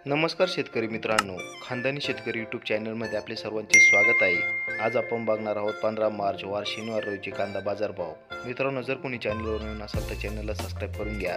नमस्कार शेतकरी मित्रांनो, खानदानी शेतकरी यूट्यूब चॅनलमध्ये आपले सर्वांचे स्वागत आहे। आज आपण बघणार आहोत 15 मार्च वार शनिवार रोजी कांदा बाजार भाव। मित्रांनो, जर कोणी चॅनलवर नवीन असाल तर चॅनलला सबस्क्राईब करून घ्या।